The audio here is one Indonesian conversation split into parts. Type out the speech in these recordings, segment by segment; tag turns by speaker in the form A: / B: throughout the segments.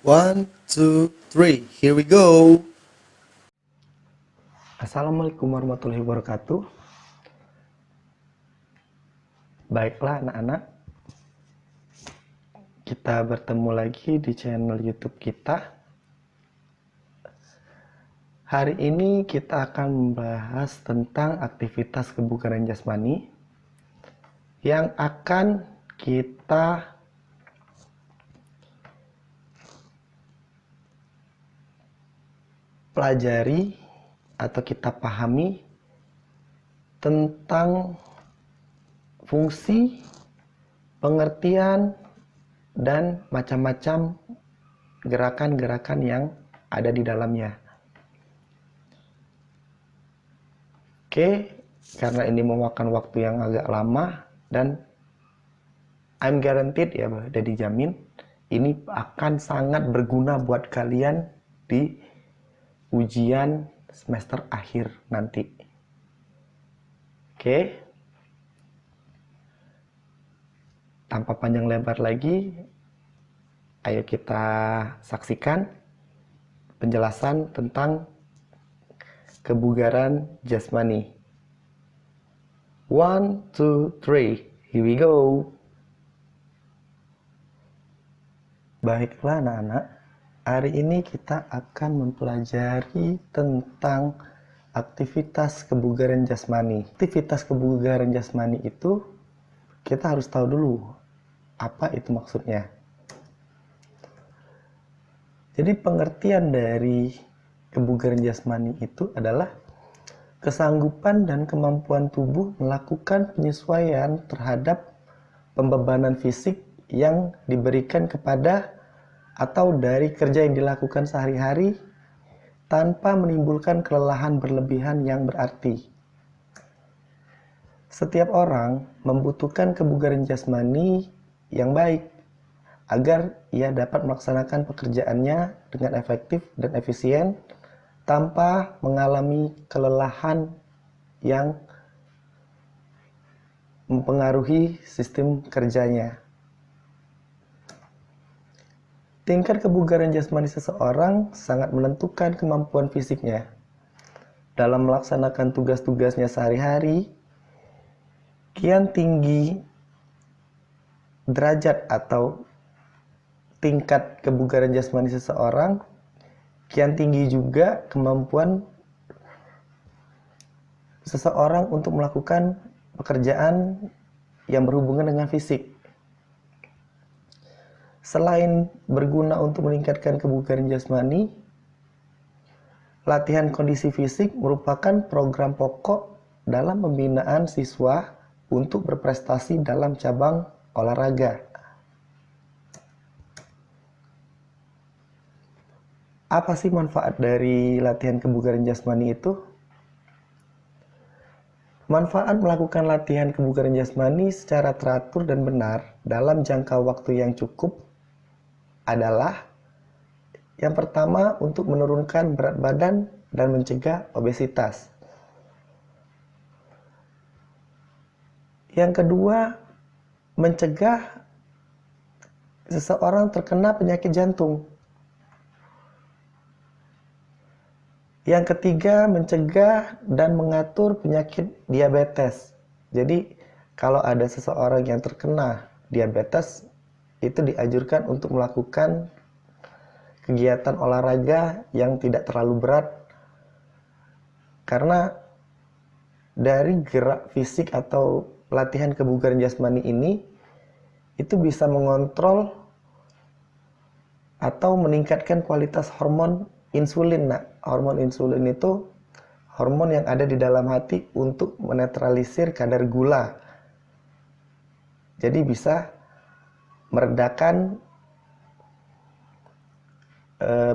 A: One, two, three. Here we go.
B: Assalamualaikum warahmatullahi wabarakatuh. Baiklah anak-anak, kita bertemu lagi di channel YouTube kita. Hari ini kita akan membahas tentang aktivitas kebugaran jasmani yang akan kita pelajari atau kita pahami tentang fungsi, pengertian, dan macam-macam gerakan-gerakan yang ada di dalamnya. Oke, karena ini memakan waktu yang agak lama dan I'm guaranteed ya, udah dijamin ini akan sangat berguna buat kalian di ujian semester akhir nanti. Oke. Tanpa panjang lebar lagi, ayo kita saksikan penjelasan tentang kebugaran jasmani. 1, 2, 3, here we go. Baiklah anak-anak, hari ini kita akan mempelajari tentang aktivitas kebugaran jasmani. Aktivitas kebugaran jasmani itu kita harus tahu dulu apa itu maksudnya. Jadi pengertian dari kebugaran jasmani itu adalah kesanggupan dan kemampuan tubuh melakukan penyesuaian terhadap pembebanan fisik yang diberikan kepada atau dari kerja yang dilakukan sehari-hari tanpa menimbulkan kelelahan berlebihan yang berarti. Setiap orang membutuhkan kebugaran jasmani yang baik agar ia dapat melaksanakan pekerjaannya dengan efektif dan efisien tanpa mengalami kelelahan yang mempengaruhi sistem kerjanya. Tingkat kebugaran jasmani seseorang sangat menentukan kemampuan fisiknya. Dalam melaksanakan tugas-tugasnya sehari-hari, kian tinggi derajat atau tingkat kebugaran jasmani seseorang, kian tinggi juga kemampuan seseorang untuk melakukan pekerjaan yang berhubungan dengan fisik. Selain berguna untuk meningkatkan kebugaran jasmani, latihan kondisi fisik merupakan program pokok dalam pembinaan siswa untuk berprestasi dalam cabang olahraga. Apa sih manfaat dari latihan kebugaran jasmani itu? Manfaat melakukan latihan kebugaran jasmani secara teratur dan benar dalam jangka waktu yang cukup adalah yang pertama untuk menurunkan berat badan dan mencegah obesitas. Yang kedua, mencegah seseorang terkena penyakit jantung. Yang ketiga, mencegah dan mengatur penyakit diabetes. Jadi, kalau ada seseorang yang terkena diabetes, itu dianjurkan untuk melakukan kegiatan olahraga yang tidak terlalu berat, karena dari gerak fisik atau latihan kebugaran jasmani ini itu bisa mengontrol atau meningkatkan kualitas hormon insulin. Nah, hormon insulin itu hormon yang ada di dalam hati untuk menetralisir kadar gula. Jadi bisa meredakan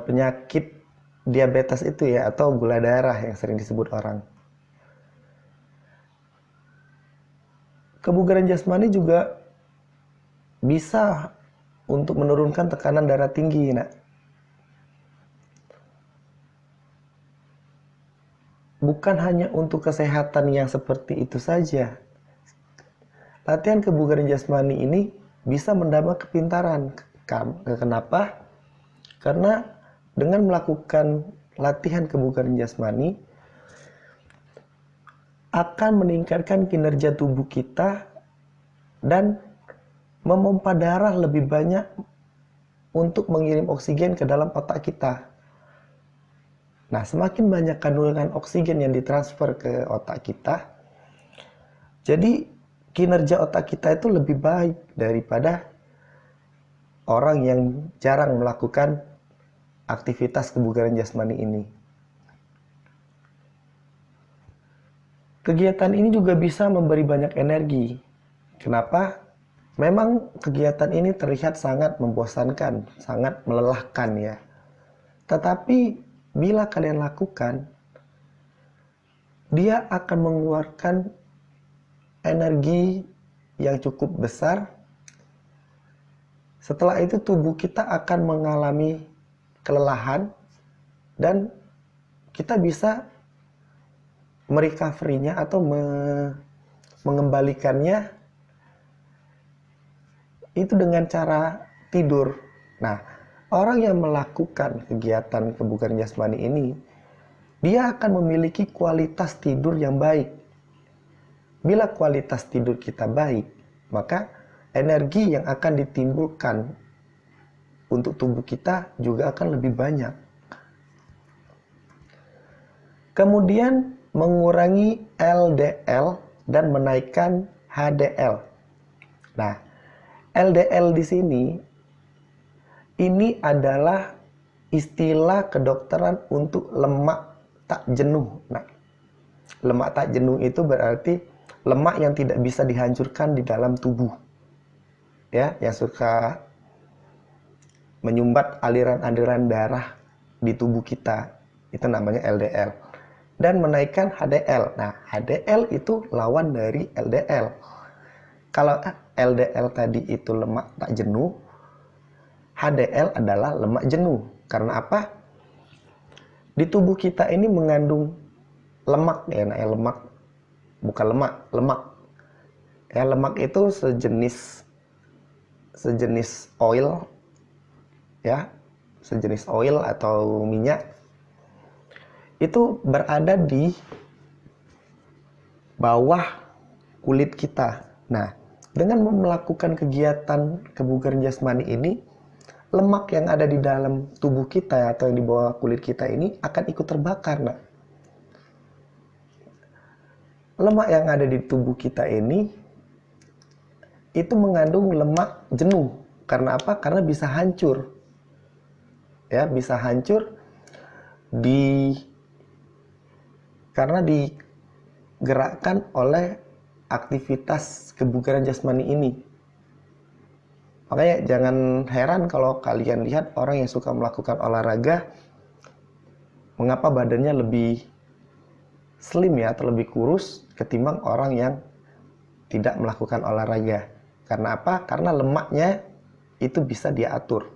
B: penyakit diabetes itu ya, atau gula darah yang sering disebut orang. Kebugaran jasmani juga bisa untuk menurunkan tekanan darah tinggi. Nah, bukan hanya untuk kesehatan yang seperti itu saja. Latihan kebugaran jasmani ini bisa menambah kepintaran. Kenapa? Karena dengan melakukan latihan kebugaran jasmani akan meningkatkan kinerja tubuh kita dan memompa darah lebih banyak untuk mengirim oksigen ke dalam otak kita. Nah, semakin banyak kandungan oksigen yang ditransfer ke otak kita, jadi kinerja otak kita itu lebih baik daripada orang yang jarang melakukan aktivitas kebugaran jasmani ini. Kegiatan ini juga bisa memberi banyak energi. Kenapa? Memang kegiatan ini terlihat sangat membosankan, sangat melelahkan ya. Tetapi bila kalian lakukan, dia akan mengeluarkan energi yang cukup besar. Setelah itu tubuh kita akan mengalami kelelahan dan kita bisa merecovery-nya atau mengembalikannya itu dengan cara tidur. Nah, orang yang melakukan kegiatan kebugaran jasmani ini, dia akan memiliki kualitas tidur yang baik. Bila kualitas tidur kita baik, maka energi yang akan ditimbulkan untuk tubuh kita juga akan lebih banyak. Kemudian mengurangi LDL dan menaikkan HDL. Nah, LDL di sini ini adalah istilah kedokteran untuk lemak tak jenuh. Nah, lemak tak jenuh itu berarti lemak yang tidak bisa dihancurkan di dalam tubuh. Ya, yang suka menyumbat aliran-aliran darah di tubuh kita. Itu namanya LDL. Dan menaikkan HDL. Nah, HDL itu lawan dari LDL. Kalau LDL tadi itu lemak tak jenuh, HDL adalah lemak jenuh. Karena apa? Di tubuh kita ini mengandung lemak ya, nah, lemak bukan lemak. Ya, lemak itu sejenis oil ya, sejenis oil atau minyak. Itu berada di bawah kulit kita. Nah, dengan melakukan kegiatan kebugaran jasmani ini, lemak yang ada di dalam tubuh kita atau yang di bawah kulit kita ini akan ikut terbakar. Nah, lemak yang ada di tubuh kita ini itu mengandung lemak jenuh. Karena apa? Karena bisa hancur. Ya, bisa hancur karena digerakkan oleh aktivitas kebugaran jasmani ini. Makanya jangan heran kalau kalian lihat orang yang suka melakukan olahraga, mengapa badannya lebih slim ya, atau lebih kurus ketimbang orang yang tidak melakukan olahraga. Karena apa? Karena lemaknya itu bisa diatur.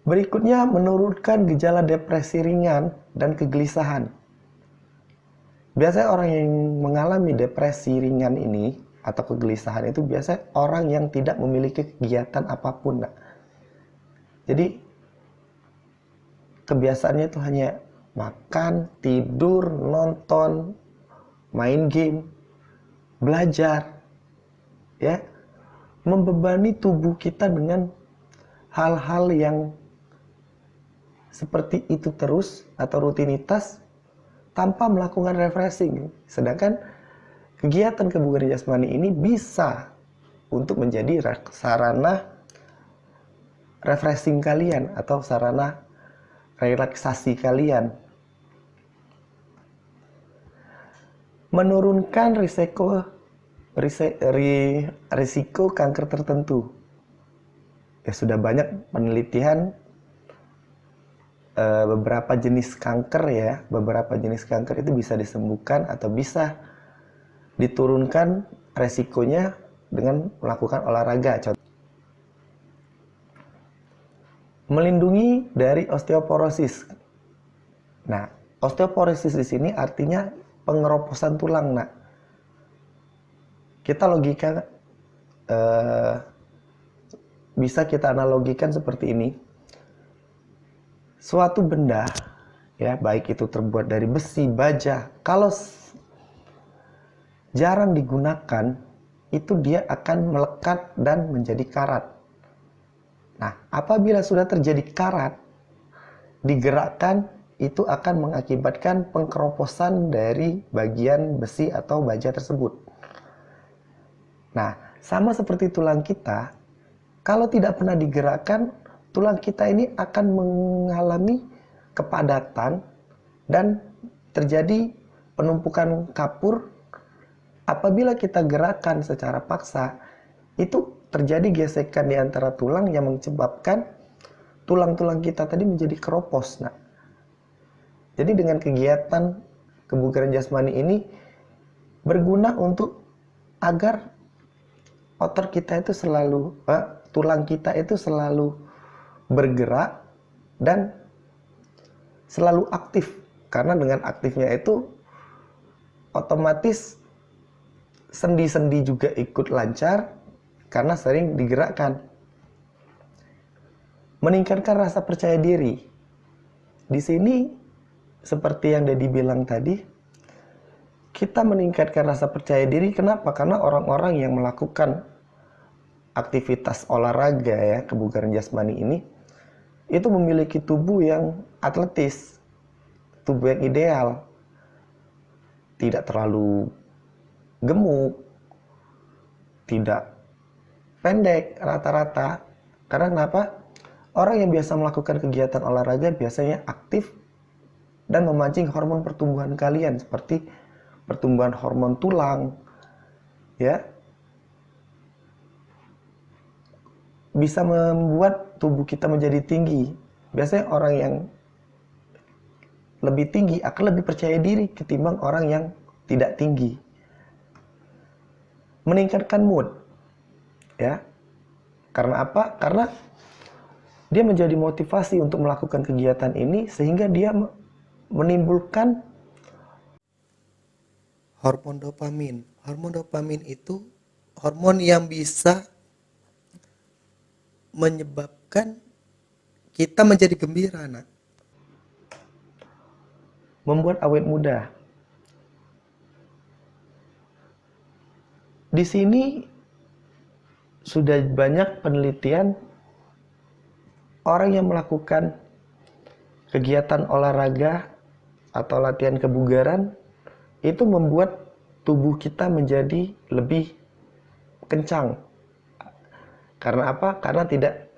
B: Berikutnya, menurunkan gejala depresi ringan dan kegelisahan. Biasanya orang yang mengalami depresi ringan ini atau kegelisahan itu biasanya orang yang tidak memiliki kegiatan apapun. Nah, jadi kebiasaannya itu hanya makan, tidur, nonton, main game, belajar, ya, membebani tubuh kita dengan hal-hal yang seperti itu terus atau rutinitas tanpa melakukan refreshing. Sedangkan kegiatan kebugaran jasmani ini bisa untuk menjadi sarana refreshing kalian atau sarana relaksasi kalian. Menurunkan risiko kanker tertentu. Ya, sudah banyak penelitian beberapa jenis kanker ya, beberapa jenis kanker itu bisa disembuhkan atau bisa diturunkan resikonya dengan melakukan olahraga. Melindungi dari osteoporosis. Nah, osteoporosis di sini artinya pengeroposan tulang. Nah, kita logika bisa kita analogikan seperti ini. Suatu benda, ya, baik itu terbuat dari besi, baja, kalau jarang digunakan, itu dia akan melekat dan menjadi karat. Nah, apabila sudah terjadi karat, digerakkan, itu akan mengakibatkan pengkeroposan dari bagian besi atau baja tersebut. Nah, sama seperti tulang kita, kalau tidak pernah digerakkan, tulang kita ini akan mengalami kepadatan dan terjadi penumpukan kapur. Apabila kita gerakkan secara paksa, itu terjadi gesekan di antara tulang yang menyebabkan tulang-tulang kita tadi menjadi keropos. Nah, jadi dengan kegiatan kebugaran jasmani ini berguna untuk agar otot kita itu selalu, tulang kita itu selalu bergerak dan selalu aktif. Karena dengan aktifnya itu otomatis sendi-sendi juga ikut lancar karena sering digerakkan. Meningkatkan rasa percaya diri. Di sini seperti yang Dedi bilang tadi, kita meningkatkan rasa percaya diri. Kenapa? Karena orang-orang yang melakukan aktivitas olahraga, ya, kebugaran jasmani ini, itu memiliki tubuh yang atletis, tubuh yang ideal, tidak terlalu gemuk, tidak pendek, rata-rata. Karena kenapa? Orang yang biasa melakukan kegiatan olahraga biasanya aktif dan memancing hormon pertumbuhan kalian, seperti pertumbuhan hormon tulang, ya, bisa membuat tubuh kita menjadi tinggi. Biasanya orang yang lebih tinggi akan lebih percaya diri ketimbang orang yang tidak tinggi. Meningkatkan mood, ya. Karena apa? Karena dia menjadi motivasi untuk melakukan kegiatan ini, sehingga dia menimbulkan
A: hormon dopamin. Hormon dopamin itu hormon yang bisa menyebabkan kita menjadi gembira, nak.
B: membuat awet muda. Di sini sudah banyak penelitian orang yang melakukan kegiatan olahraga atau latihan kebugaran itu membuat tubuh kita menjadi lebih kencang. Karena apa? Karena tidak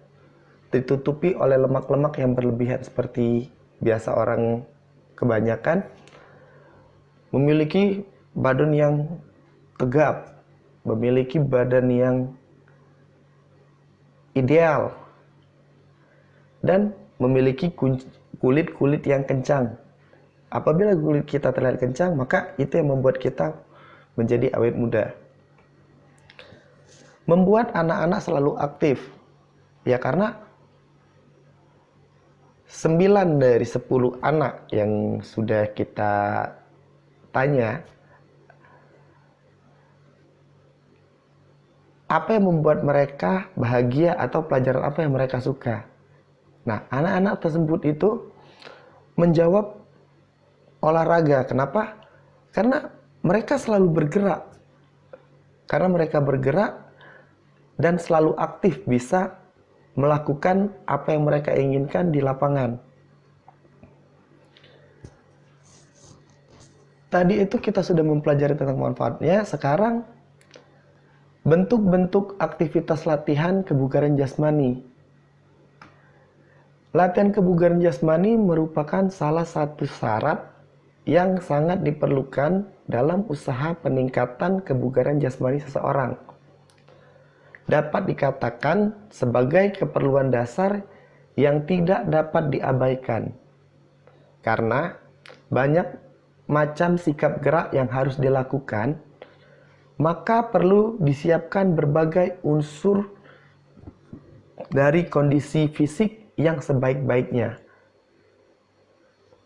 B: ditutupi oleh lemak-lemak yang berlebihan seperti biasa orang kebanyakan memiliki badan yang tegap, memiliki badan yang ideal, dan memiliki kulit-kulit yang kencang. Apabila kulit kita terlihat kencang, maka itu yang membuat kita menjadi awet muda. Membuat anak-anak selalu aktif, ya, karena 9 dari 10 anak yang sudah kita tanya, apa yang membuat mereka bahagia atau pelajaran apa yang mereka suka. Nah, anak-anak tersebut itu menjawab olahraga. Kenapa? Karena mereka selalu bergerak. Karena mereka bergerak dan selalu aktif, bisa melakukan apa yang mereka inginkan di lapangan. Tadi itu kita sudah mempelajari tentang manfaatnya. Sekarang bentuk-bentuk aktivitas latihan kebugaran jasmani. Latihan kebugaran jasmani merupakan salah satu syarat yang sangat diperlukan dalam usaha peningkatan kebugaran jasmani seseorang. Dapat dikatakan sebagai keperluan dasar yang tidak dapat diabaikan. Karena banyak macam sikap gerak yang harus dilakukan, maka perlu disiapkan berbagai unsur dari kondisi fisik yang sebaik-baiknya.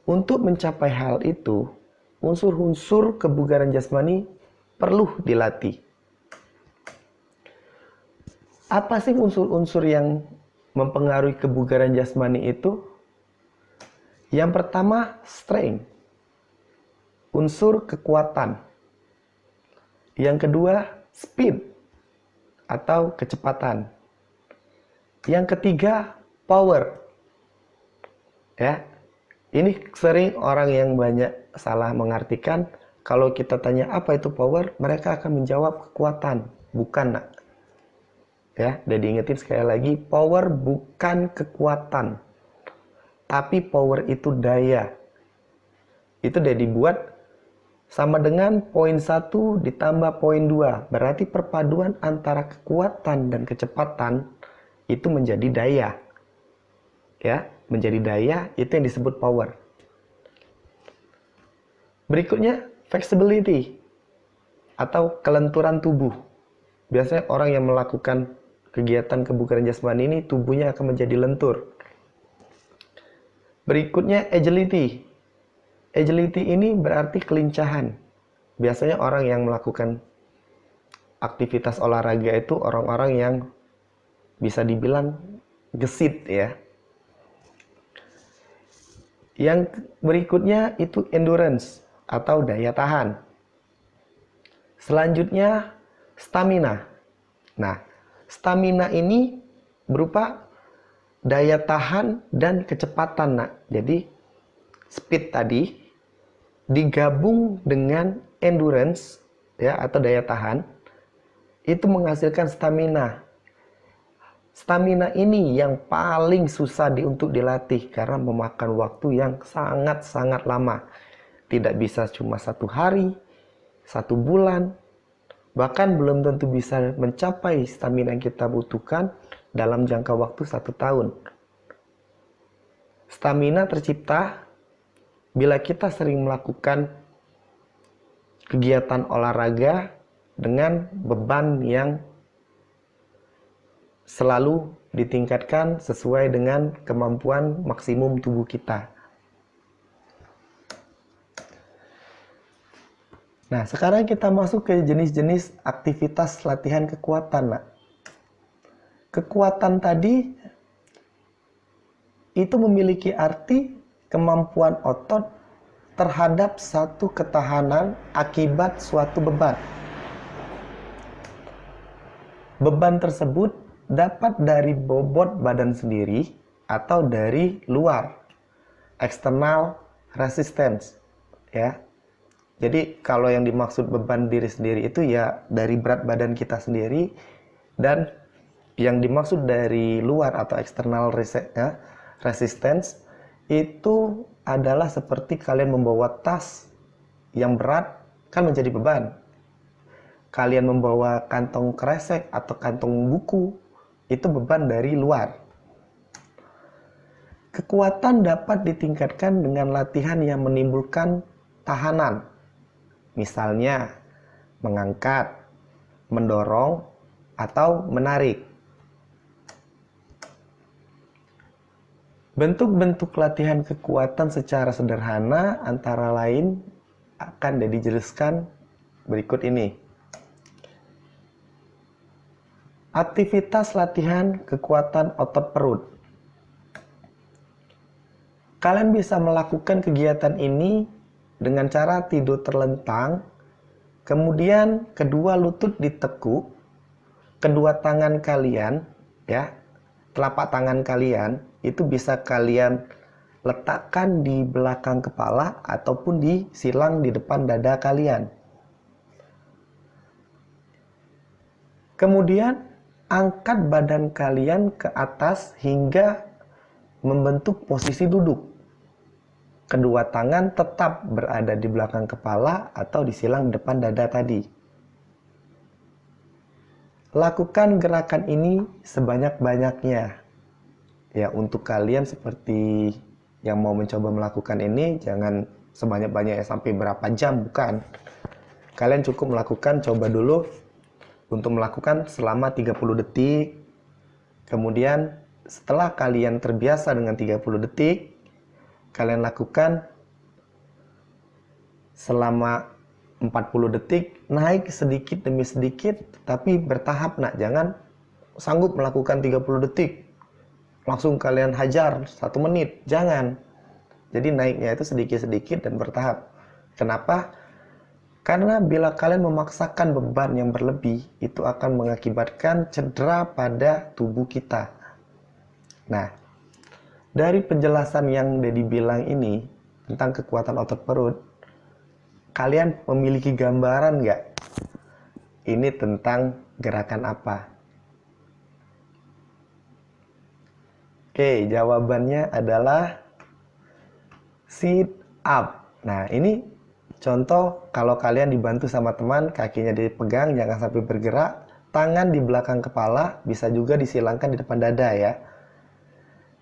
B: Untuk mencapai hal itu, unsur-unsur kebugaran jasmani perlu dilatih. Apa sih unsur-unsur yang mempengaruhi kebugaran jasmani itu? Yang pertama, strength, unsur kekuatan. Yang kedua, speed atau kecepatan. Yang ketiga, power. Ya. Ini sering orang yang banyak salah mengartikan. Kalau kita tanya apa itu power, mereka akan menjawab kekuatan. Bukan, nak. Ya, dan diingetin sekali lagi, power bukan kekuatan. Tapi power itu daya. Itu udah dibuat sama dengan poin 1 ditambah poin 2. Berarti perpaduan antara kekuatan dan kecepatan itu menjadi daya. Ya, menjadi daya itu yang disebut power. Berikutnya, flexibility atau kelenturan tubuh. Biasanya orang yang melakukan kegiatan kebugaran jasmani ini tubuhnya akan menjadi lentur. Berikutnya, agility. Agility ini berarti kelincahan. Biasanya orang yang melakukan aktivitas olahraga itu orang-orang yang bisa dibilang gesit ya. Yang berikutnya itu endurance atau daya tahan. Selanjutnya stamina. Nah, stamina ini berupa daya tahan dan kecepatan, nak. Jadi speed tadi digabung dengan endurance ya atau daya tahan itu menghasilkan stamina. Stamina ini yang paling susah untuk dilatih karena memakan waktu yang sangat-sangat lama. Tidak bisa cuma 1 hari, 1 bulan, bahkan belum tentu bisa mencapai stamina yang kita butuhkan dalam jangka waktu 1 tahun. Stamina tercipta bila kita sering melakukan kegiatan olahraga dengan beban yang selalu ditingkatkan sesuai dengan kemampuan maksimum tubuh kita. Nah, sekarang kita masuk ke jenis-jenis aktivitas latihan kekuatan, nak. Kekuatan tadi itu memiliki arti kemampuan otot terhadap satu ketahanan akibat suatu beban. Beban tersebut dapat dari bobot badan sendiri atau dari luar, external resistance, ya. Jadi kalau yang dimaksud beban diri sendiri itu ya dari berat badan kita sendiri, dan yang dimaksud dari luar atau external resistance itu adalah seperti kalian membawa tas yang berat kan menjadi beban. Kalian membawa kantong kresek atau kantong buku itu beban dari luar. Kekuatan dapat ditingkatkan dengan latihan yang menimbulkan tahanan. Misalnya mengangkat, mendorong, atau menarik. Bentuk-bentuk latihan kekuatan secara sederhana antara lain akan dijelaskan berikut ini. Aktivitas latihan kekuatan otot perut. Kalian bisa melakukan kegiatan ini dengan cara tidur terlentang, kemudian kedua lutut ditekuk, kedua tangan kalian, ya, telapak tangan kalian itu bisa kalian letakkan di belakang kepala ataupun disilang di depan dada kalian. Kemudian angkat badan kalian ke atas hingga membentuk posisi duduk. Kedua tangan tetap berada di belakang kepala atau disilang di depan dada tadi. Lakukan gerakan ini sebanyak-banyaknya. Ya, untuk kalian seperti yang mau mencoba melakukan ini, jangan sebanyak-banyaknya sampai berapa jam, bukan. Kalian cukup melakukan, coba dulu untuk melakukan selama 30 detik. Kemudian setelah kalian terbiasa dengan 30 detik, kalian lakukan selama 40 detik, naik sedikit demi sedikit, tapi bertahap, nak. Jangan sanggup melakukan 30 detik, langsung kalian hajar 1 menit. Jangan. Jadi naiknya itu sedikit-sedikit dan bertahap. Kenapa? Karena bila kalian memaksakan beban yang berlebih, itu akan mengakibatkan cedera pada tubuh kita. Nah, dari penjelasan yang Dedi bilang ini tentang kekuatan otot perut, kalian memiliki gambaran nggak? Ini tentang gerakan apa? Oke, jawabannya adalah sit up. Nah, ini contoh kalau kalian dibantu sama teman, kakinya dipegang, jangan sampai bergerak, tangan di belakang kepala, bisa juga disilangkan di depan dada ya.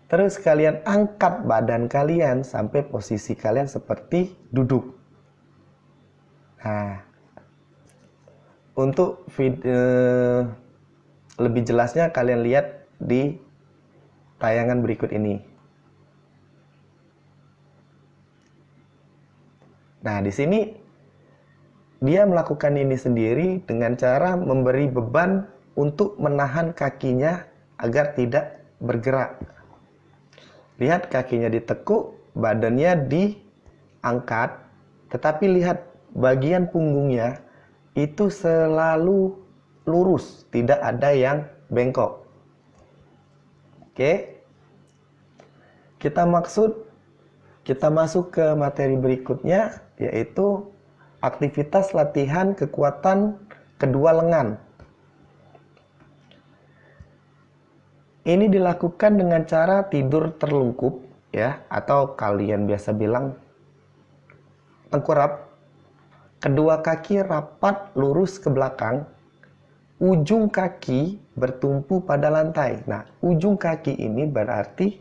B: Terus kalian angkat badan kalian sampai posisi kalian seperti duduk. Nah, untuk lebih jelasnya kalian lihat di tayangan berikut ini. Nah, di sini dia melakukan ini sendiri dengan cara memberi beban untuk menahan kakinya agar tidak bergerak. Lihat kakinya ditekuk, badannya diangkat, tetapi lihat bagian punggungnya itu selalu lurus, tidak ada yang bengkok. Oke. Kita masuk ke materi berikutnya, yaitu aktivitas latihan kekuatan kedua lengan. Ini dilakukan dengan cara tidur terlungkup ya, atau kalian biasa bilang tengkurap. Kedua kaki rapat lurus ke belakang, ujung kaki bertumpu pada lantai. Nah, ujung kaki ini berarti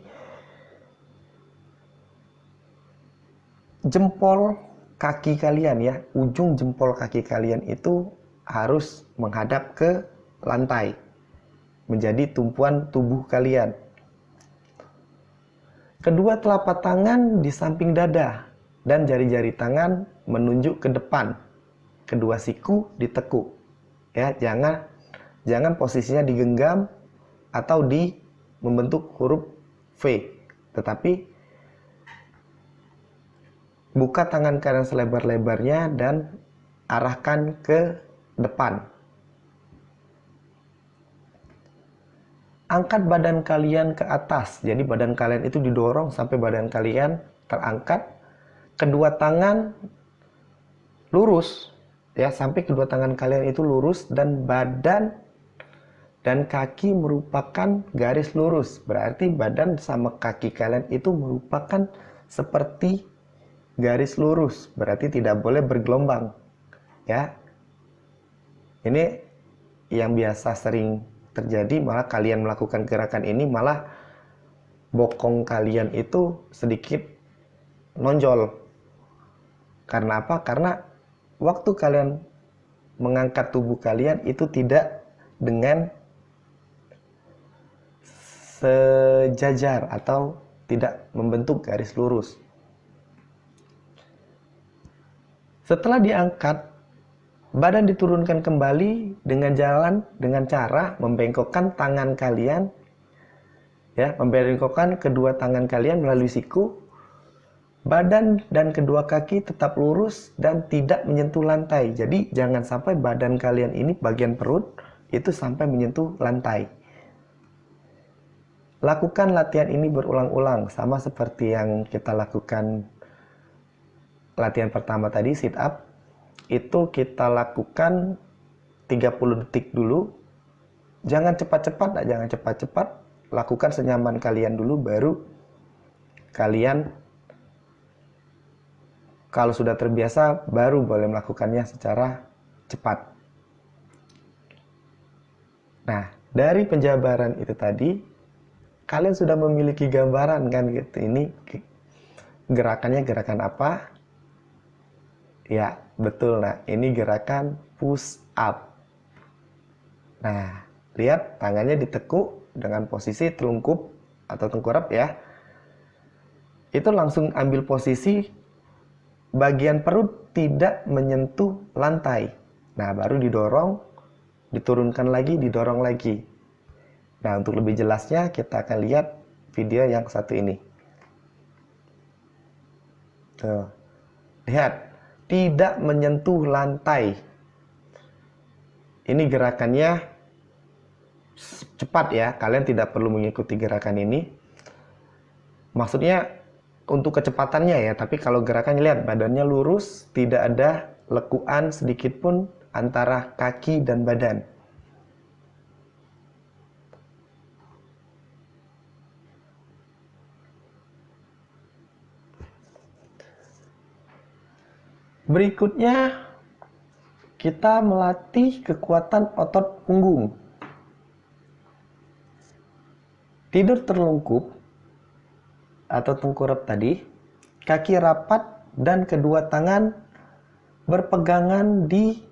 B: jempol kaki kalian ya, ujung jempol kaki kalian itu harus menghadap ke lantai, menjadi tumpuan tubuh kalian. Kedua telapak tangan di samping dada dan jari-jari tangan menunjuk ke depan. Kedua siku ditekuk. Ya, jangan posisinya digenggam atau membentuk huruf V, tetapi buka tangan kalian selebar-lebarnya dan arahkan ke depan. Angkat badan kalian ke atas. Jadi badan kalian itu didorong sampai badan kalian terangkat. Kedua tangan lurus ya, sampai kedua tangan kalian itu lurus dan badan dan kaki merupakan garis lurus. Berarti badan sama kaki kalian itu merupakan seperti garis lurus. Berarti tidak boleh bergelombang. Ya. Ini yang biasa sering terjadi, malah kalian melakukan gerakan ini malah bokong kalian itu sedikit nonjol. Karena apa? Karena waktu kalian mengangkat tubuh kalian itu tidak dengan sejajar atau tidak membentuk garis lurus. Setelah diangkat, badan diturunkan kembali dengan cara membengkokkan tangan kalian, ya, membengkokkan kedua tangan kalian melalui siku. Badan dan kedua kaki tetap lurus dan tidak menyentuh lantai. Jadi jangan sampai badan kalian ini, bagian perut itu sampai menyentuh lantai. Lakukan latihan ini berulang-ulang, sama seperti yang kita lakukan latihan pertama tadi, sit up. Itu kita lakukan 30 detik dulu. Jangan cepat-cepat, jangan cepat-cepat. Lakukan senyaman kalian dulu, baru kalian kalau sudah terbiasa baru boleh melakukannya secara cepat. Nah, dari penjabaran itu tadi kalian sudah memiliki gambaran kan gitu. Ini gerakannya gerakan apa? Ya, betul. Nah, ini gerakan push up. Nah, lihat tangannya ditekuk dengan posisi telungkup atau tengkurap ya. Itu langsung ambil posisi bagian perut tidak menyentuh lantai. Nah, baru didorong, diturunkan lagi, didorong lagi. Nah, untuk lebih jelasnya kita akan lihat video yang satu ini. Tuh. Lihat, tidak menyentuh lantai. Ini gerakannya cepat ya, kalian tidak perlu mengikuti gerakan ini. Maksudnya untuk kecepatannya ya, tapi kalau gerakannya lihat badannya lurus, tidak ada lekuan sedikit pun antara kaki dan badan. Berikutnya kita melatih kekuatan otot punggung. Tidur terlungkup atau tengkurap tadi, kaki rapat dan kedua tangan berpegangan di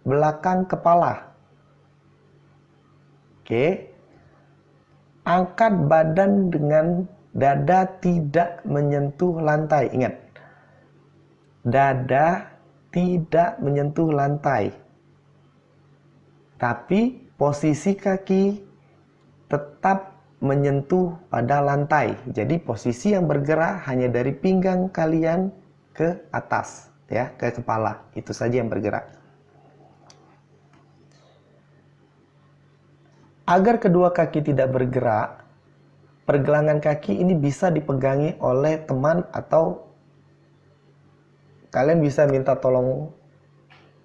B: belakang kepala. Oke. Angkat badan dengan dada tidak menyentuh lantai. Ingat, dada tidak menyentuh lantai. Tapi posisi kaki tetap menyentuh pada lantai. Jadi posisi yang bergerak hanya dari pinggang kalian ke atas, ya, ke kepala. Itu saja yang bergerak. Agar kedua kaki tidak bergerak, pergelangan kaki ini bisa dipegangi oleh teman atau kalian bisa minta tolong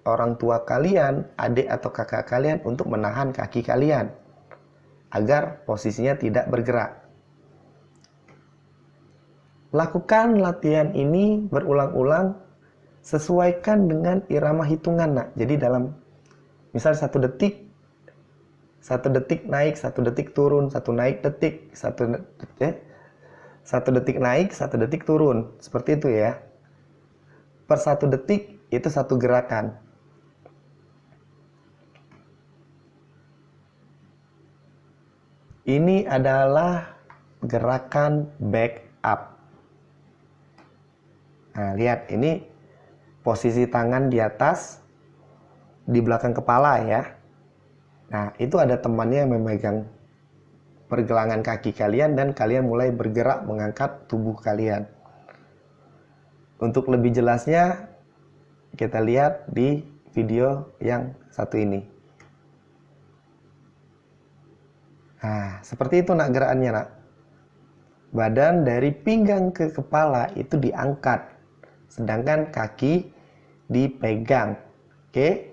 B: orang tua kalian, adik atau kakak kalian untuk menahan kaki kalian agar posisinya tidak bergerak. Lakukan latihan ini berulang-ulang, sesuaikan dengan irama hitungan, nak. Jadi dalam misal 1 detik naik, 1 detik turun, 1 naik detik, 1 detik naik, 1 detik turun. Seperti itu ya. Per 1 detik itu 1 gerakan. Ini adalah gerakan back up. Nah, lihat ini posisi tangan di atas, di belakang kepala ya. Nah, itu ada temannya yang memegang pergelangan kaki kalian dan kalian mulai bergerak mengangkat tubuh kalian. Untuk lebih jelasnya, kita lihat di video yang satu ini. Nah, seperti itu nak gerakannya nak. Badan dari pinggang ke kepala itu diangkat, sedangkan kaki dipegang. Oke?